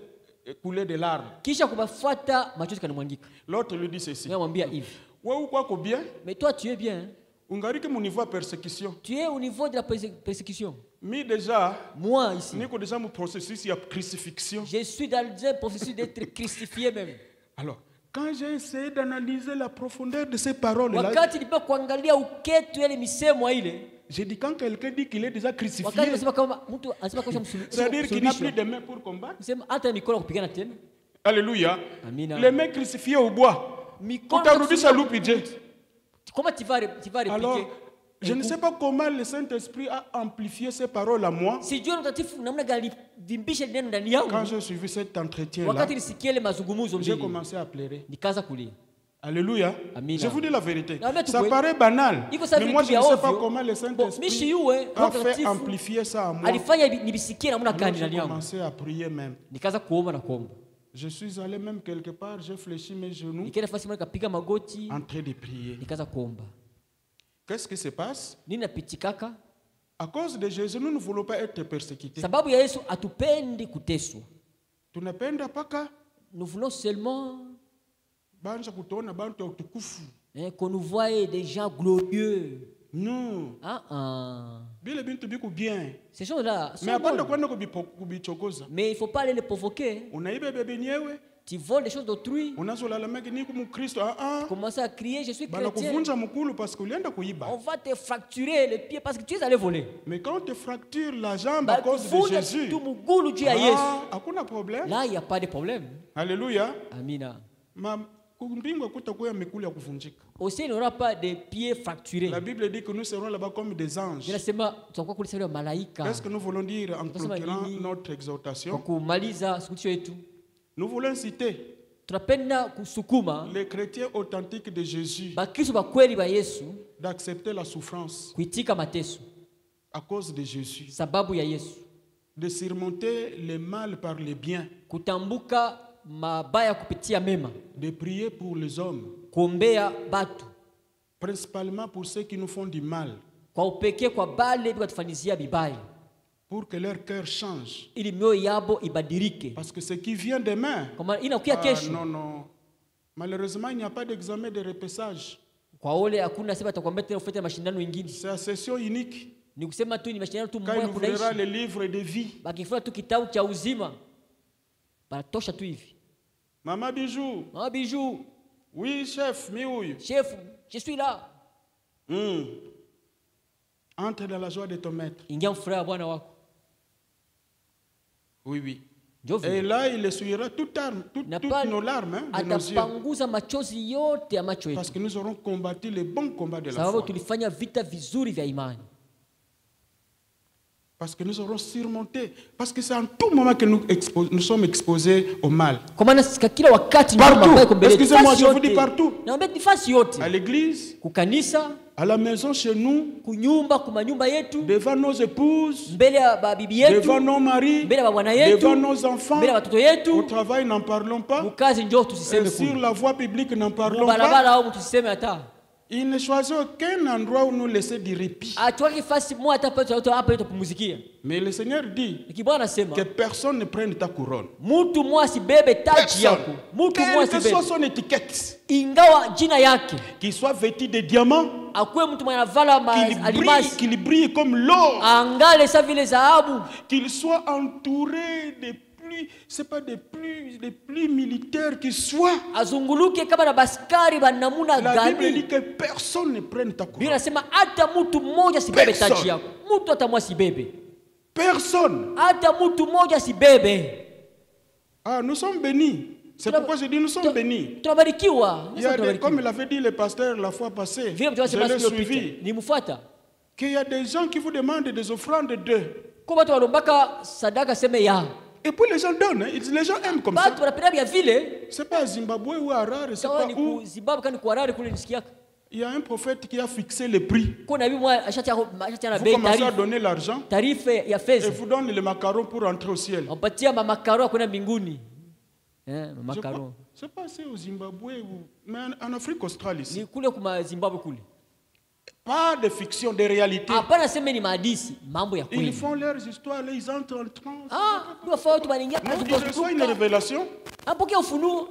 couler des larmes. Kisha kubafuata machozi kanamwangika. L'autre lui dit ceci. Mwambia hivi. Wewe uko bien? Mais toi tu es bien. Hein? Ungariki mon niveau de persécution. Tu es au niveau de la persécution. Mais déjà, Moi ici, niko déjà mon processus de crucifixion. je suis dans le processus d'être crucifié même. Alors, quand j'ai essayé d'analyser la profondeur de ces paroles-là, Wakati nilipo kuangalia uketu ile misemo ile, j'ai dit quand quelqu'un dit qu'il est déjà wakati crucifié, nasema kama mtu anasema kwa msulubishi. c'est-à-dire qu'il n'a plus de mains pour combattre. Sema hata mikono kupigana tena. Alléluia. Amina. Les mains crucifiées au bois. Mikono Utarudisha lupije. Comment tu vas répliquer? Alors, je ne sais pas comment le Saint-Esprit a amplifié ces paroles à moi. Sijui mtakatifu namna gani vimbisha neno ndani yangu. Quand j'ai suivi cet entretien-là, Wakati nisikia ile mazungumzo j'ai mbili, commencé à pleurer. nikaanza kulia. Alléluia. Amina. Je vous dis la vérité. Amina, Ça tu paraît banal. Iko sawa Mais vitu moi, je vya ne sais pas ovyo. comment le Bon, Saint-Esprit mishiuwe a Roho fait Mtakatifu amplifier ça à moi. alifanya nibisikie namna Alors, gani j'ai ndani yangu. commencé à prier même. Nikaanza kuomba na kuomba. Je suis allé même quelque part, j'ai fléchi mes genoux Nikaenda fasi moja nikapiga magoti, en train de prier. nikaanza kuomba. Qu'est-ce qui se passe? Nini napitikaka? À cause de Jésus, nous ne voulons pas être persécutés. Sababu ya Yesu atupendi kuteswa. Tunapenda paka Nous voulons seulement banja kutuona bantu ya utukufu. qu'on nous voie des gens glorieux. Non. Bile bintu biku bien. Ces choses-là sont Mais apanda bonnes. kwenda kubichokoza. Mais il ne faut pas aller les provoquer. Unaiba bebe nyewe, Tu voles des choses d'autrui. unazolalamaki niko mukristo. Tu commences à crier, je suis Bana chrétien. kuvunja mukulu parce que ulienda On kuiba. va te fracturer les pieds parce que tu es allé voler. Mais quand on te fracture la jambe à cause de Bakuvunja Jésus, tu mugulu juu ya Yesu. hakuna problème. Là, il n'y a pas de problème. Alléluia. Amina. Ma kumbingwa kutakuwa mikulu ya kuvunjika. Aussi, il n'y aura pas de pieds fracturés. La Bible dit que nous serons là-bas comme des anges. Ninasema tutakuwa kule sawa malaika. Qu'est-ce que nous voulons dire en Tunasema clôturant nini? notre Kwa exhortation? kumaliza siku yetu, Nous voulons citer tunapenda kusukuma les chrétiens authentiques de Jésus bakristo bakweli ba Yesu d'accepter la souffrance kuitika mateso à cause de Jésus, sababu ya Yesu, de surmonter le mal par le bien, kutambuka mabaya kupitia mema, de prier pour les hommes, kuombea batu principalement pour ceux qui nous font du mal, kwa upekee kwa bale bikatufanyizia bibaya, pour que leur cœur change. ili mioyo yabo ibadilike, Parce que ce qui vient demain, kwa maana inakuya kesho. non. Malheureusement, il n'y a pas d'examen de repêchage. Kwa ole hakuna sema atakwambia tena ufanye mashindano mengine, C'est à session unique. ni kusema tu ni mashindano tu Quand il mmoja ouvrira kunaishi, le livre de vie. bakifua tu kitabu cha uzima, banatosha tu hivi. Maman Bijou, Ah bijou, oui chef, oui. chef, je suis là. Entre dans la joie de ton maître. Ingia mfuraha Bwana wako. Oui. Njoo vile. Et là, il essuiera toutes nos larmes hein, de nos yeux. Atapanguza machozi yote ya macho Parce yetu. que nous aurons combattu les bons combats de la Sababu foi. tulifanya vita vizuri vya imani. Parce que nous aurons surmonté. Parce que c'est en tout moment que nous sommes exposés au mal. Kwa maana kila wakati Partout. Excusez-moi, je vous dis partout. Naomba nifasi yote. À l'église, Kukanisa, à la maison chez nous, kunyumba, kumanyumba yetu, devant nos épouses, mbele ya babibi yetu, devant nos maris, mbele ya bwana yetu, devant nos enfants. mbele ya watoto Au yetu. travail, n'en parlons pas. Mukazi njoo tusiseme Sur kule. la voie publique, n'en parlons Mubarabara pas. au tusiseme hata. Il ne choisit aucun endroit où nous laisser du répit. Atuwake fasi moja hata hapa yetu pumzikia. Mais le Seigneur dit Ikibwana anasema que personne ne prenne ta couronne. mtu mmoja asibebe taji yako. Personne. Mtu mmoja Quelle que asibebe. soit son étiquette, Ingawa jina yake qu'il soit vêtu de diamants, akuwe mtu mwenye anavala alimasi, qu'il brille comme l'or, angale sa vile dhahabu, qu'il soit entouré de pluies, c'est pas des pluies militaires qui soient. azunguluke kama na baskari banamuna La Bible gani. dit que personne ne prenne ta Biblia couronne. inasema hata mtu mmoja asibebe Person. taji yako. Mtu hata mmoja asibebe. Personne. Hata mtu mmoja asibebe. Ah, nous sommes bénis. C'est pourquoi je dis nous sommes bénis. Tunabarikiwa. Il y a des, comme l'avait dit le pasteur la fois passée, Vile mtu je anasema l'ai siku suivi, iliyopita. Nimfuata. qu'il y a des gens qui vous demandent des offrandes d'eux. Kwa watu walombaka sadaka seme ya. Et puis les gens donnent, hein. Les gens aiment comme ça. Batu wanapenda vya vile. C'est pas à Zimbabwe ou à Harare, c'est Sawa pas ni où. ku Zimbabwe kani ku Harare kule nisikiaka. Il y a un prophète qui a fixé le prix. Kuna bibi mwa ashati na Vous bei commencez à tarifu. donner l'argent Tarifa ya et fedha. vous donnez le macaron pour entrer au ciel. Wapatia mamakaro kwenda mbinguni. Je Mamakaro. crois- C'est passé au Zimbabwe, mais en Afrique australe ici. Ni kule kuma Zimbabwe kule. Pas de fiction, de réalité. Hapana sema ni mahadisi, mambo ya Ils kweli. font leurs histoires, là, ils entrent en transe. Ni wafaa watu wanaingia Moi, je reçois une révélation. apokea ufunuo.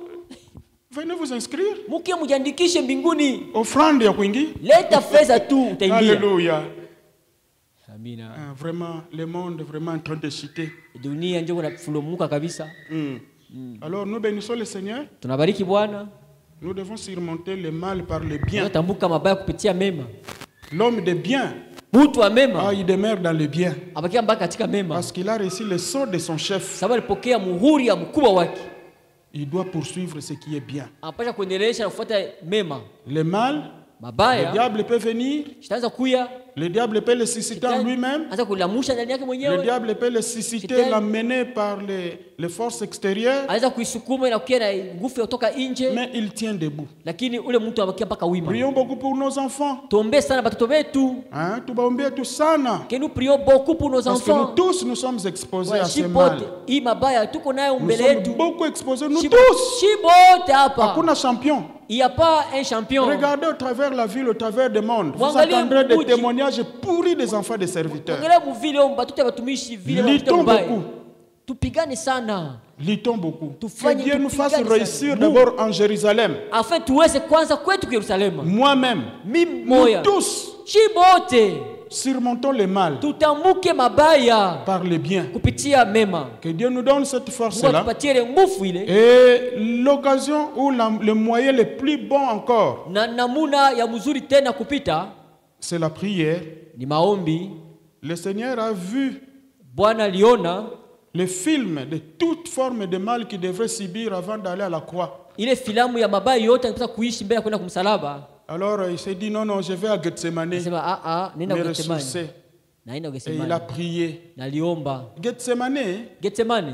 Venez vous inscrire. Mke mjiandikishe mbinguni. Offrande ya kuingia. Leta fedha tu utaingia. Alléluia. Amina. Ah, vraiment, le monde est vraiment en train de chuter. Dunia njoo kunafulumuka kabisa. Alors nous bénissons le Seigneur. Tunabariki Bwana. Nous devons surmonter le mal par le bien. Tunatambuka mabaya kupitia mema. L'homme de bien, Mtu wa mema il demeure dans le bien. abakia mbaka katika mema. Parce qu'il a reçu le sceau de son chef. Sababu alipokea muhuri ya mkubwa wake. Il doit poursuivre ce qui est bien. Anapaswa kuendelesha na kufuata mema. Le mal, le Mabaya diable peut venir. shitaanza kuya. Le diable peut le susciter en lui-même. Anza kulamusha ndani yake Le mwenyewe. diable peut le susciter, Shetani. l'amener par les forces extérieures. Anaweza kuisukuma na kukia na nguvu ya kutoka nje. Mais il tient debout. Lakini ule mtu abakia mpaka wima. Prions beaucoup pour nos enfants. Tuombe sana batoto wetu. Hein? Tubaombee tu sana. Que nous prions beaucoup pour nos Parce que nous enfants. tous, nous sommes exposés à ce Shibote mal. hii mabaya tuko nayo Nous mbele sommes yetu. beaucoup exposés, nous Shibote tous. hapa. Hakuna champion. Il n'y a pas un champion. Regardez au travers la ville, au travers du monde. Vous Mwangalie entendrez des mji. témoignages pourris des enfants des serviteurs. Angalia muvile batoto ya batumishi vile Litons watoto mbaya. beaucoup. Tupigane sana. Litons beaucoup. Que Tufanye Dieu nous fasse tupigane réussir sana. d'abord en Jérusalem. Afin tuweze kwanza kwetu kwa Yerusalemu. Moi-même, Mimi nous moya. tous, Shibote surmontons le mal tutambuke mabaya par le bien. kupitia mema. Que Dieu nous donne cette Mungu force-là. atupatie ile nguvu ile Et l'occasion ou le moyen le plus bon encore, na namuna ya mzuri tena kupita c'est la prière. ni maombi. Le Seigneur a vu Bwana aliona le film de toute forme de mal qu'il devrait subir avant d'aller à la croix. ile filamu ya mabaya yote anataka kuishi mbele ya kwenda kumsalaba. Alors il s'est dit non, non, je vais à Gethsemane Anasema nenda me Getsemani. ressourcer. Naenda Et il a Getsemani. prié. Na aliomba. Gethsemane, Getsemani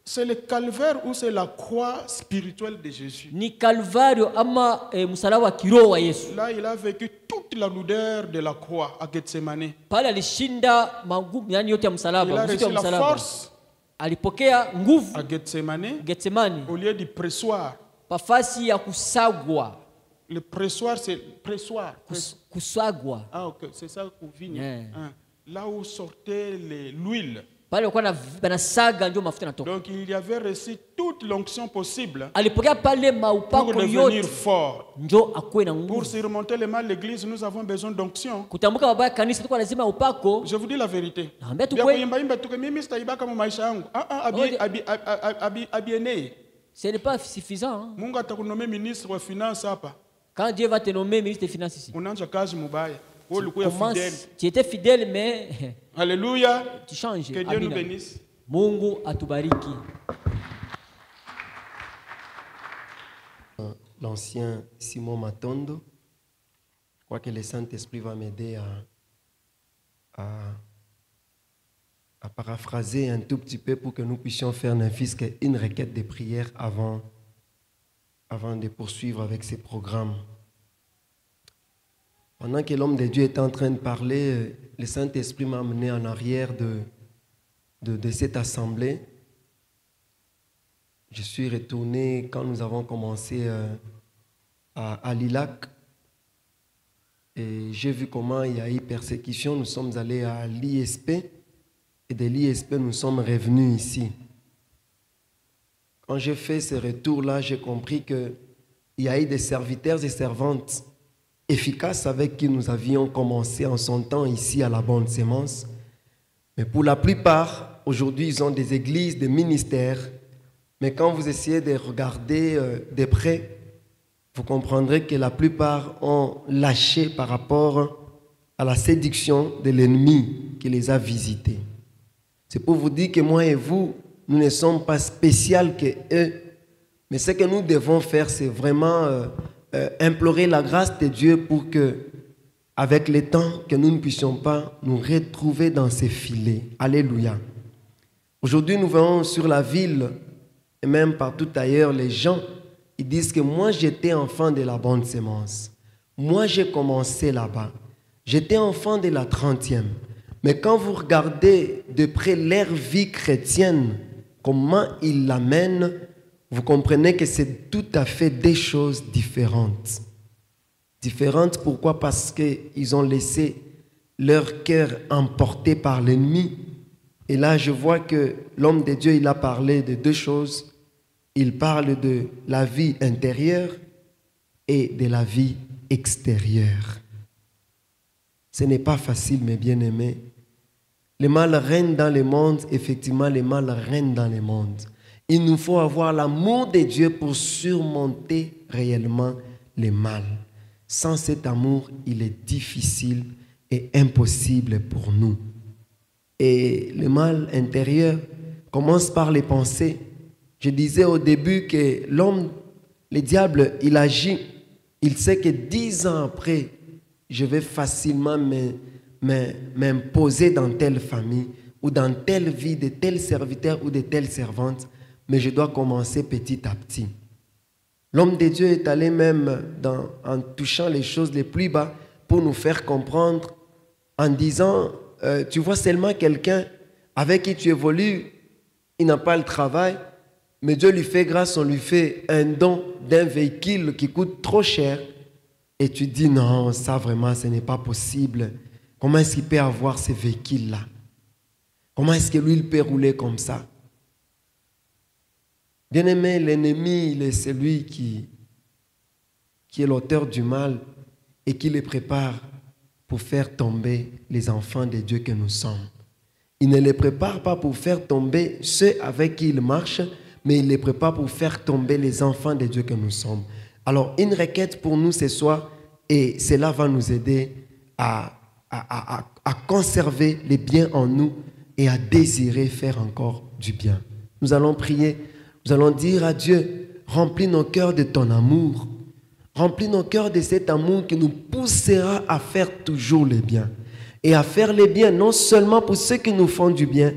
c'est le calvaire ou c'est la croix spirituelle de Jésus. ni Kalvario ama msalaba wa kiroho wa Yesu. Là, il a vécu toute la lourdeur de la croix à Gethsemane. Pale alishinda magumu yani yote ya Il msalaba, a uzito reçu wa la msalaba. force Alipokea nguvu à Gethsemane Getsemani, au lieu du pressoir. pafasi ya kusagwa. Le pressoir, c'est pressoir. Kusagwa. Ah, ok, c'est ça qu'on vit. Yeah. Hein. Là où sortait l'huile. Pale walikuwa banasaga ndio mafuta natoka. Donc il y avait reçu toute l'onction possible Alipokea pale pour maupako devenir yote fort. ndio akuwe na Pour nguvu. surmonter le mal, l'église, nous avons besoin d'onction. Kutambuka mabaya kanisa tuko lazima upako. Je vous dis la vérité. Naambia tu Vya kweli. kuimba tuke mimi sitaibaka mu maisha yangu. Abieneye. Ce n'est pas suffisant. Hein? Mungu atakunomea ministre wa finance hapa. Quand Dieu va te nommer ministre des Finances ici. Unaanza kazi mubaya. Wewe ulikuwa fidèle. Tu étais fidèle mais Alléluia. tu changes. Que Dieu nous Amina. bénisse. Mungu atubariki. L'ancien Simon Matondo. Je crois que le Saint-Esprit va m'aider à paraphraser un tout petit peu pour que nous puissions faire n'importe qu'une requête de prière avant de poursuivre avec ces programmes. Pendant que l'homme de Dieu était en train de parler, le Saint-Esprit m'a amené en arrière de cette assemblée. Je suis retourné quand nous avons commencé à Lilac. Et j'ai vu comment il y a eu persécution. Nous sommes allés à l'ISP. Et de l'ISP, nous sommes revenus ici. Quand j'ai fait ce retour-là, j'ai compris qu'il y a eu des serviteurs et servantes efficaces avec qui nous avions commencé en son temps ici à la Bonne Sémence. Mais pour la plupart, aujourd'hui, ils ont des églises, des ministères. Mais quand vous essayez de regarder de près, vous comprendrez que la plupart ont lâché par rapport à la séduction de l'ennemi qui les a visités. C'est pour vous dire que moi et vous, nous ne sommes pas spéciaux que eux. Mais ce que nous devons faire, c'est vraiment implorer la grâce de Dieu pour que, avec le temps, que nous ne puissions pas nous retrouver dans ces filets. Alléluia. Aujourd'hui, nous voyons sur la ville, et même partout ailleurs, les gens, ils disent que moi, j'étais enfant de la Bonne Sémence. Moi, j'ai commencé là-bas. J'étais enfant de la 30e. Mais quand vous regardez de près leur vie chrétienne, comment ils l'amènent, vous comprenez que c'est tout à fait des choses différentes. Différentes, pourquoi? Parce qu'ils ont laissé leur cœur emporté par l'ennemi. Et là, je vois que l'homme de Dieu, il a parlé de deux choses. Il parle de la vie intérieure et de la vie extérieure. Ce n'est pas facile, mes bien-aimés. Le mal règne dans le monde, effectivement, le mal règne dans le monde. Il nous faut avoir l'amour de Dieu pour surmonter réellement le mal. Sans cet amour, il est difficile et impossible pour nous. Et le mal intérieur commence par les pensées. Je disais au début que l'homme, le diable, il agit. Il sait que 10 ans après, je vais facilement m'imposer dans telle famille ou dans telle vie de tel serviteur ou de telle servante, mais je dois commencer petit à petit. L'homme de Dieu est allé même en touchant les choses les plus bas pour nous faire comprendre en disant, tu vois seulement quelqu'un avec qui tu évolues, il n'a pas le travail, mais Dieu lui fait grâce, on lui fait un don d'un véhicule qui coûte trop cher. Et tu dis, non, ça vraiment, ce n'est pas possible. Comment est-ce qu'il peut avoir ce véhicule-là? Comment est-ce que lui, il peut rouler comme ça? Bien-aimé, l'ennemi, il est celui qui est l'auteur du mal et qui les prépare pour faire tomber les enfants de Dieu que nous sommes. Il ne les prépare pas pour faire tomber ceux avec qui il marche, mais il les prépare pour faire tomber les enfants de Dieu que nous sommes. Alors, une requête pour nous ce soir, et cela va nous aider à conserver les biens en nous et à désirer faire encore du bien. Nous allons prier, nous allons dire à Dieu, remplis nos cœurs de ton amour, remplis nos cœurs de cet amour qui nous poussera à faire toujours le bien. Et à faire le bien, non seulement pour ceux qui nous font du bien,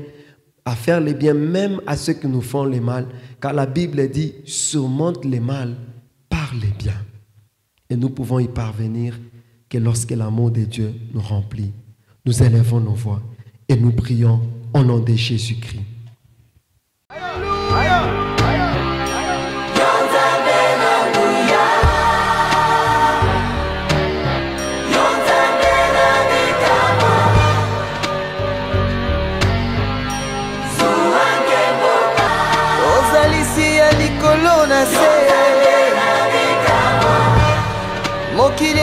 à faire le bien même à ceux qui nous font le mal. Car la Bible dit, surmonte le mal par le bien. Et nous pouvons y parvenir que lorsque l'amour de Dieu nous remplit, nous élevons nos voix et nous prions au nom de Jésus-Christ. Mokili